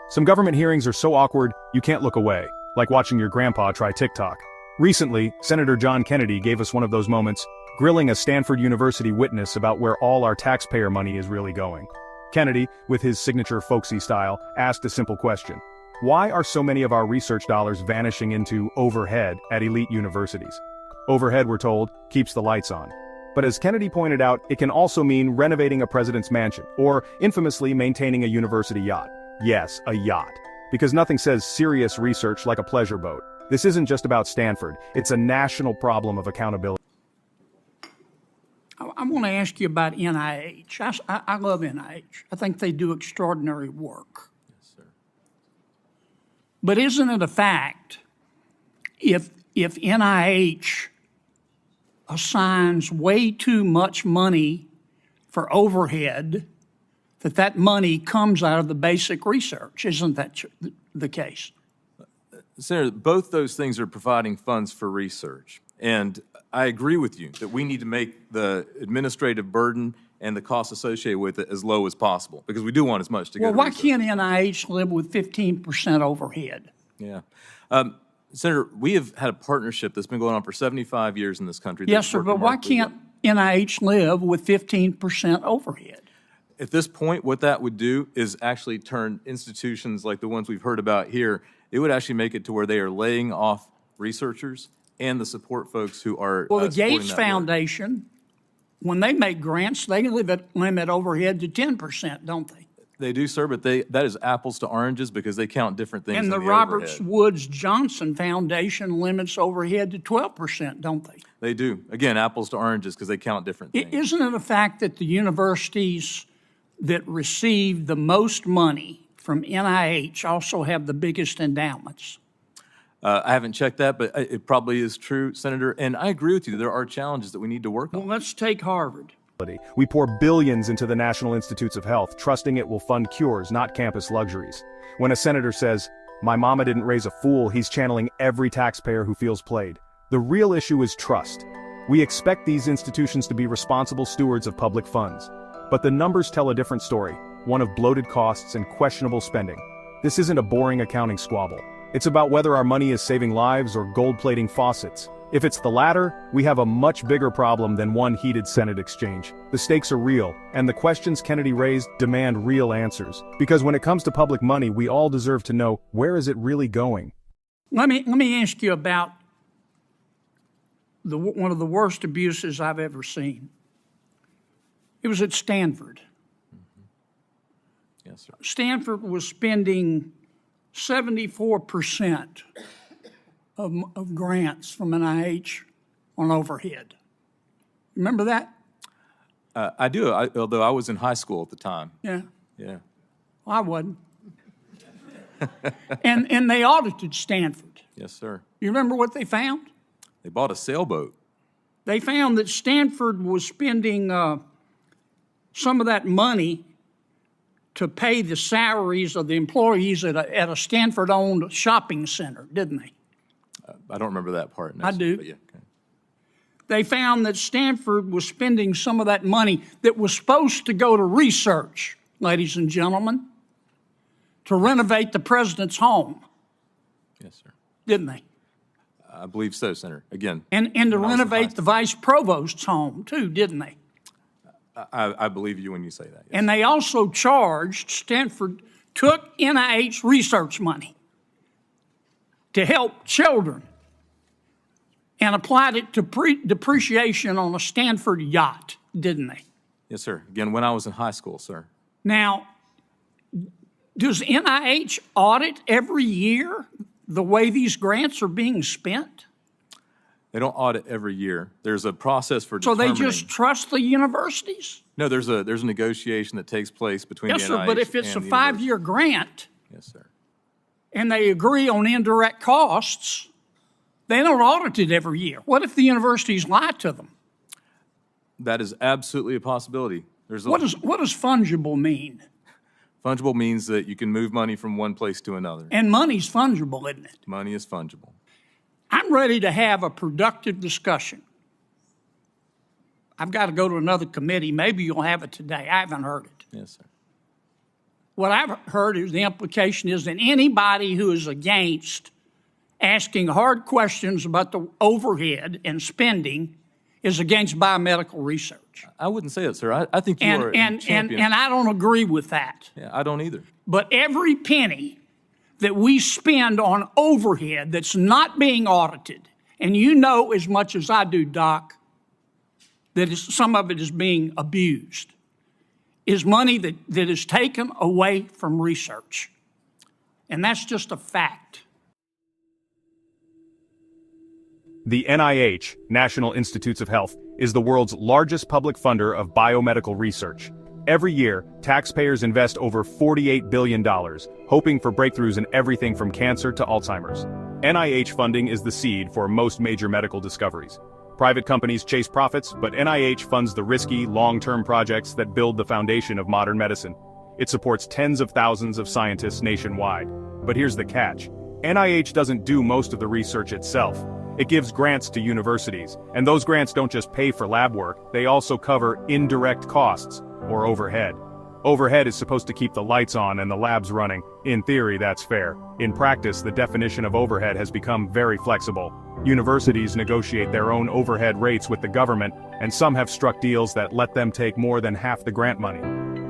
Some government hearings are so awkward, you can't look away, like watching your grandpa try TikTok. Recently, Senator John Kennedy gave us one of those moments, grilling a Stanford University witness about where all our taxpayer money is really going. Kennedy, with his signature folksy style, asked a simple question. Why are so many of our research dollars vanishing into overhead at elite universities? Overhead, we're told, keeps the lights on. But as Kennedy pointed out, it can also mean renovating a president's mansion, or infamously maintaining a university yacht. Yes, a yacht. Because nothing says serious research like a pleasure boat. This isn't just about Stanford, it's a national problem of accountability. I want to ask you about NIH. I love NIH. I think they do extraordinary work. Yes, sir. But isn't it a fact, if NIH assigns way too much money for overhead, that money comes out of the basic research? Isn't that the case? Senator, both those things are providing funds for research. And I agree with you that we need to make the administrative burden and the costs associated with it as low as possible, because we do want as much to go to Well, why research. can't NIH live with 15% overhead? Yeah. Senator, we have had a partnership that's been going on for 75 years in this country. Yes, sir, but why can't NIH live with 15% overhead? At this point, what that would do is actually turn institutions like the ones we've heard about here, it would actually make it to where they are laying off researchers and the support folks who are Well, the supporting Gates that work. Foundation, when they make grants, they limit overhead to 10%, don't they? They do, sir, but that is apples to oranges because they count different things And the in the Roberts overhead. Woods Johnson Foundation limits overhead to 12%, don't they? They do. Again, apples to oranges because they count different things. Isn't it a fact that the universities that receive the most money from NIH also have the biggest endowments? I haven't checked that, but it probably is true, Senator. And I agree with you. There are challenges that we need to work on. Well, let's take Harvard. We pour billions into the National Institutes of Health, trusting it will fund cures, not campus luxuries. When a senator says, "My mama didn't raise a fool," he's channeling every taxpayer who feels played. The real issue is trust. We expect these institutions to be responsible stewards of public funds. But the numbers tell a different story, one of bloated costs and questionable spending. This isn't a boring accounting squabble. It's about whether our money is saving lives or gold-plating faucets. If it's the latter, we have a much bigger problem than one heated Senate exchange. The stakes are real, and the questions Kennedy raised demand real answers. Because when it comes to public money, we all deserve to know, where is it really going? Let me ask you about one of the worst abuses I've ever seen. It was at Stanford. Yes, sir. Stanford was spending 74% of grants from NIH on overhead. Remember that? I do, although I was in high school at the time. Yeah. Yeah. Well, I wasn't. and they audited Stanford. Yes, sir. You remember what they found? They bought a sailboat. They found that Stanford was spending some of that money to pay the salaries of the employees at a Stanford-owned shopping center, didn't they? I don't remember that part. No, I do. But yeah, okay. They found that Stanford was spending some of that money that was supposed to go to research, ladies and gentlemen, to renovate the president's home, Yes, sir. didn't they? I believe so, Senator. Again. And to when I was in renovate high the vice provost's home, too, didn't they? I believe you when you say that. Yes. And they also charged, Stanford took NIH research money to help children and applied it to depreciation on a Stanford yacht, didn't they? Yes, sir. Again, when I was in high school, sir. Now, does NIH audit every year the way these grants are being spent? They don't audit every year. There's a process for So they determining. just trust the universities? No, there's a negotiation that takes place between Yes, the sir, NIH but if it's a and the five-year grant university. Yes, sir. and they agree on indirect costs, they don't audit it every year. What if the universities lie to them? That is absolutely a possibility. What does fungible mean? Fungible means that you can move money from one place to another. And money's fungible, isn't it? Money is fungible. I'm ready to have a productive discussion. I've got to go to another committee. Maybe you'll have it today. I haven't heard it. Yes, sir. what I've heard is the implication is that anybody who is against asking hard questions about the overhead and spending is against biomedical research. I wouldn't say that, sir. I think you are a champion. And I don't agree with that. Yeah, I don't either. But every penny that we spend on overhead that's not being audited, and you know as much as I do, Doc, that some of it is being abused, is money that is taken away from research. And that's just a fact. The NIH, National Institutes of Health, is the world's largest public funder of biomedical research. Every year, taxpayers invest over $48 billion, hoping for breakthroughs in everything from cancer to Alzheimer's. NIH funding is the seed for most major medical discoveries. Private companies chase profits, but NIH funds the risky, long-term projects that build the foundation of modern medicine. It supports tens of thousands of scientists nationwide. But here's the catch. NIH doesn't do most of the research itself. It gives grants to universities, and those grants don't just pay for lab work, they also cover indirect costs, or overhead. Overhead is supposed to keep the lights on and the labs running. In theory, that's fair. In practice, the definition of overhead has become very flexible. Universities negotiate their own overhead rates with the government, and some have struck deals that let them take more than half the grant money.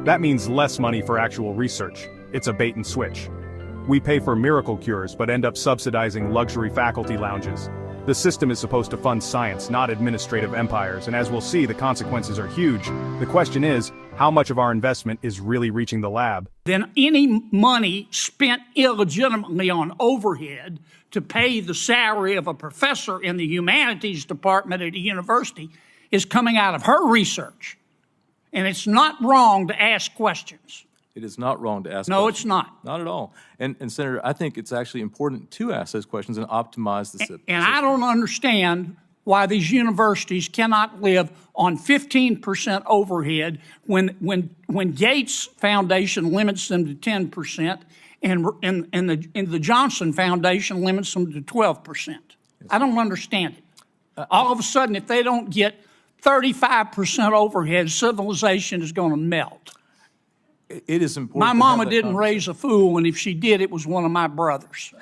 That means less money for actual research. It's a bait and switch. We pay for miracle cures but end up subsidizing luxury faculty lounges. The system is supposed to fund science, not administrative empires, and as we'll see, the consequences are huge. The question is, how much of our investment is really reaching the lab? Then any money spent illegitimately on overhead to pay the salary of a professor in the humanities department at a university is coming out of her research. And it's not wrong to ask questions. It is not wrong to ask questions. No, it's not. Not at all. And Senator, I think it's actually important to ask those questions and optimize the system. And I don't understand why these universities cannot live on 15% overhead when Gates Foundation limits them to 10% and the Johnson Foundation limits them to 12%. Yes, I don't understand it. All of a sudden, if they don't get 35% overhead, civilization is going to melt. It is important. My mama didn't raise a fool, and if she did, it was one of my brothers.